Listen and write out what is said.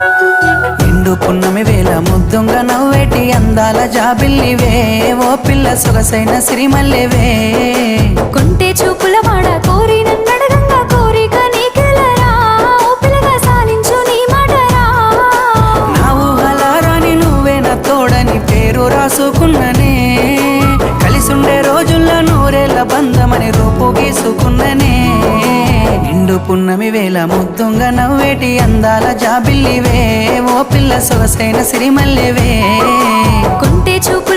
నిండు పున్నమి వేళ ముద్దుంగా నవ్వేటి అందాల జాబిల్లివే, ఓ పిల్ల సొగసైన సిరిమల్లెవే. కొంటే చూపుల వాడ కోరి నన్నడగంగా కోరిక నీకెలరా, ఓ పిల్లగా సాలించు నీ మాటరా. నా ఊహల రాని నువ్వే నా తోడని పేరు రాసుకున్ననే, కలిసుండే రోజుల్లో నూరేళ్ల బంధమని రూపు గీసుకున్ననే. నిండు పున్నమి వేళ ముద్దుంగా నవ్వేటి అందాల జాబిల్లివే, ఓ పిల్ల సొగసైన సిరిమల్లెవే. కొంటే చూపు